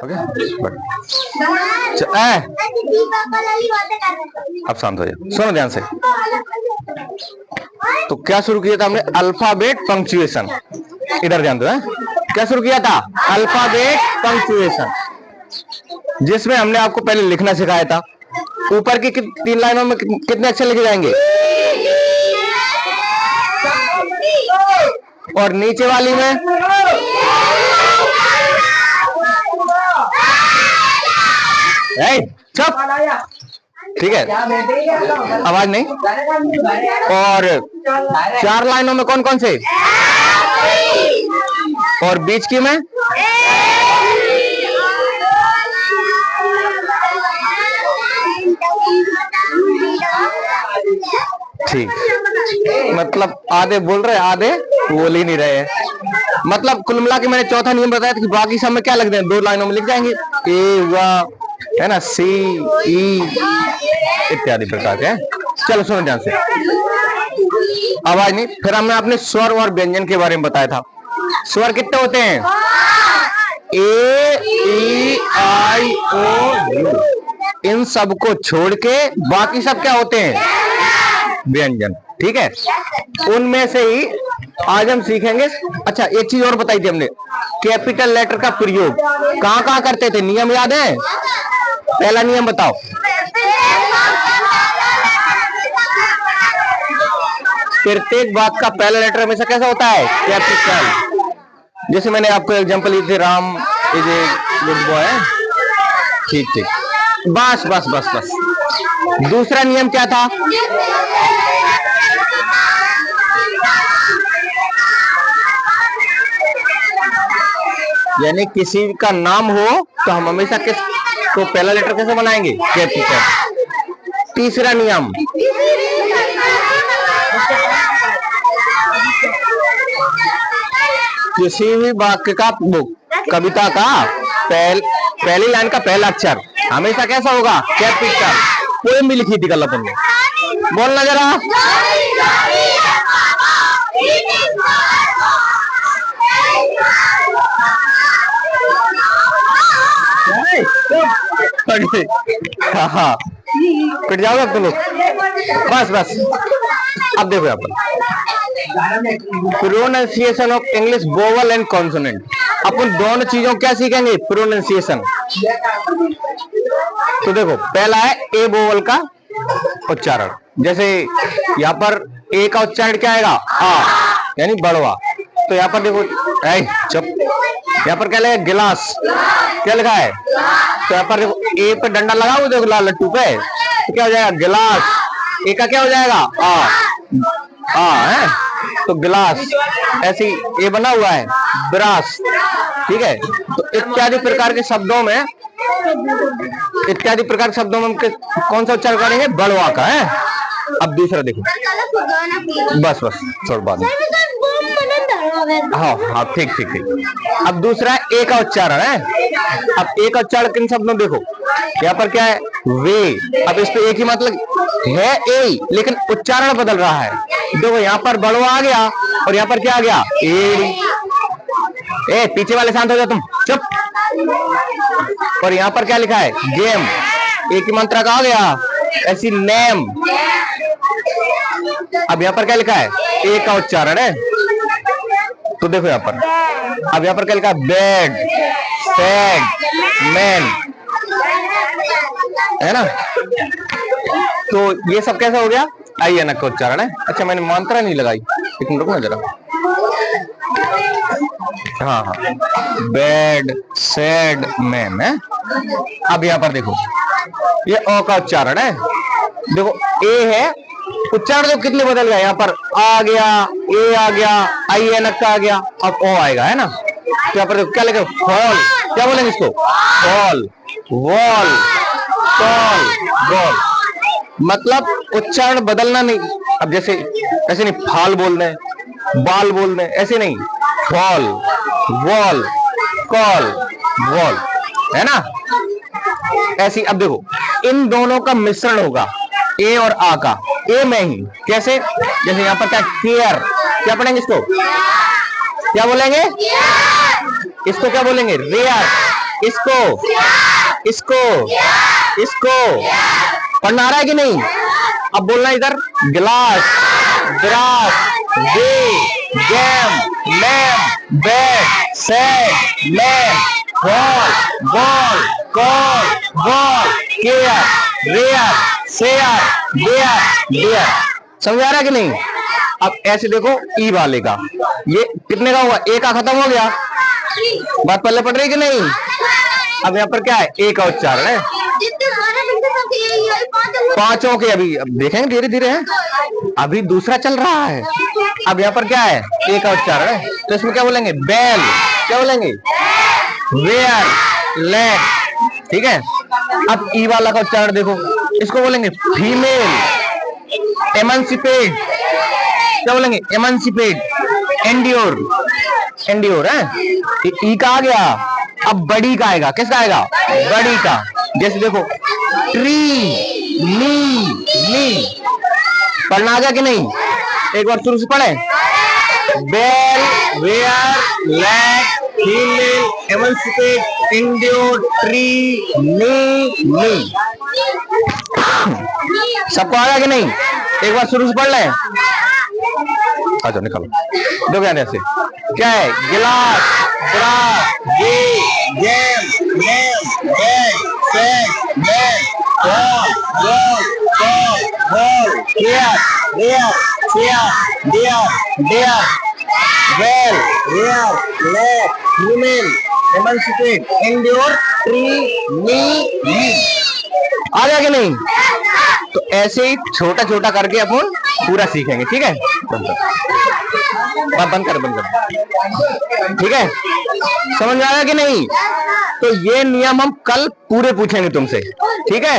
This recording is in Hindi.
ओके बट अब शांत हो जाए, सुनो ध्यान से। तो क्या शुरू किया था हमने? Alphabet punctuation. इधर ध्यान दो है। क्या शुरू किया था? अल्फाबेट पंक्चुएशन, जिसमें हमने आपको पहले लिखना सिखाया था। ऊपर की 3 लाइनों में कितने अक्षर लिखे जाएंगे? और नीचे वाली में? चुप, ठीक है, आवाज नहीं। और 4 लाइनों में कौन कौन से? और बीच की में? ठीक, मतलब आधे बोल रहे, आधे बोल ही नहीं रहे। मतलब कुल मिला के मैंने चौथा नियम बताया था कि बाकी सब में क्या लिख दें? 2 लाइनों में लिख जाएंगे। ए हुआ, है ना, सी, ई इत्यादि प्रकार के। चलो सुनो ध्यान से, आवाज नहीं। फिर हमने अपने स्वर और व्यंजन के बारे में बताया था। स्वर कितने होते हैं? ए, ई, आई, ओ, यू। इन सब को छोड़ के बाकी सब क्या होते हैं? व्यंजन। ठीक है, उनमें से ही आज हम सीखेंगे। अच्छा, एक चीज और बताई थी हमने, कैपिटल लेटर का प्रयोग कहां कहां करते थे? नियम याद है? पहला नियम बताओ। प्रत्येक बात का पहला लेटर हमेशा कैसा होता है? कैपिटल। जैसे मैंने आपको एग्जांपल दी थी, Ram is a good boy. ठीक ठीक, बस बस बस बस। दूसरा नियम क्या था? यानी किसी का नाम हो तो हम हमेशा किस को पहला लेटर कैसे बनाएंगे? कैपिटल। तीसरा नियम, किसी भी वाक्य का, कविता का पहली लाइन का पहला अक्षर हमेशा कैसा होगा? कैपिटल। पोएम भी लिखी थी कल अपन ने, बोलना जरा। हाँ, कट जाओगे अब तुम लोग, बस बस। अब देखो यहाँ पर pronunciation of English vowel and consonant. अपन दोनों चीजों क्या सीखेंगे? प्रोनाउंसिएशन। तो देखो, पहला है ए वोवल का उच्चारण। जैसे यहाँ पर ए का उच्चारण क्या आएगा? आ, यानी बड़वा। तो यहाँ पर देखो, चुप, यहाँ पर क्या लिखा? गिलास। क्या लिखा है? तो यहाँ पर देखो, ए पे डंडा लगाओ, देखो लाल लट्टू पे, तो क्या हो जाएगा? गिलास। ए का क्या हो जाएगा? आ है, तो गिलास। ऐसी ए बना हुआ है ब्रास। ठीक है, तो इत्यादि प्रकार के शब्दों में, हम कौन सा उच्चारण करेंगे? बड़वा का है। अब दूसरा देखो, बस बस छोड़ बाद। हाँ हाँ, ठीक ठीक ठीक। अब दूसरा ए का उच्चारण है। अब ए का उच्चारण किन शब्दों? देखो यहाँ पर क्या है? वे। अब इस पे एक ही मतलब है ए, लेकिन उच्चारण बदल रहा है। देखो यहाँ पर बड़वा आ गया और यहाँ पर क्या आ गया? ए पीछे वाले शांत हो जाओ तुम, चुप। और यहाँ पर क्या लिखा है? गेम। एक ही मंत्र का आ गया। ऐसी नेम। अब यहाँ पर क्या लिखा है? ए का उच्चारण है। तो देखो यहाँ पर, अब यहाँ पर क्या लिखा है? बेड, सैड, मैन, है ना। तो ये सब कैसा हो गया? आई एन का उच्चारण है। अच्छा, मैंने मात्रा नहीं लगाई, लेकिन रुको ना जरा। हाँ हाँ, बेड, सैड, मैन है। अब यहाँ पर देखो, ये अ का उच्चारण है। देखो ए है, उच्चारण तो कितने बदल गए? यहाँ पर आ गया, ए आ गया, आई एन का आ गया, अब ओ आएगा, है ना। तो यहाँ पर देखो क्या लिखा? फॉल। क्या बोलेंगे इसको? Fall, wall, tall, ball. मतलब उच्चारण बदलना नहीं। अब जैसे ऐसे नहीं, फाल बोल रहे, बाल बोल रहे, ऐसे नहीं। फॉल, वॉल, कॉल, वॉल, है ना। ऐसी अब देखो, इन दोनों का मिश्रण होगा, ए और आ का। ए में ही कैसे? जैसे यहाँ पर क्या? केयर। क्या पढ़ेंगे इसको? क्या बोलेंगे? इसको क्या बोलेंगे? रेयर। इसको, इसको, इसको। पढ़ना आ रहा है कि नहीं? अब बोलना इधर glass, grass, way, game, lamb, bat, set, lamb, ball, ball, call, ball, care, rare, share, dare, dare. समझ आ रहा है कि नहीं? अब ऐसे देखो ई वाले का, ये कितने का हुआ? ए का खत्म हो गया। बात पहले पढ़ रही कि नहीं? अब यहाँ पर क्या है? ए का उच्चारण है। पांचों के अभी अब देखेंगे धीरे धीरे है, अभी दूसरा चल रहा है। अब यहाँ पर क्या है? ए का उच्चारण है, तो इसमें क्या बोलेंगे? बैल। क्या बोलेंगे? Where, leg. ठीक है। अब ई वाला का उच्चारण देखो, इसको बोलेंगे फीमेल, एमांसिपेट। क्या बोलेंगे? एमांसिपेट, एंड्योर, एंड्योर है। ई का आ गया, अब बड़ी का आएगा। किसका आएगा? बड़ी का। जैसे देखो ट्री, नी, नी। पढ़ना आ गया कि नहीं? एक बार शुरू से पढ़े। Bell, wear, lag, female, emancipate, endure, tree, knee, knee. सबको आ गया कि नहीं? एक बार शुरू से पढ़ लें। अच्छा निकालो, देखो यहाँ से क्या है? Glass, grass, gay, game, lame, bat, set, bat, ball, ball, call, ball, care, rare, share, dare, dare, well, rare, lag, female, emancipate, endure, tree, knee, knee. आ गया कि नहीं? तो ऐसे ही छोटा छोटा करके अपन पूरा सीखेंगे। ठीक है, बंद कर, बंद कर। ठीक है, समझ में आया कि नहीं? तो ये नियम हम कल पूरे पूछेंगे तुमसे। ठीक है।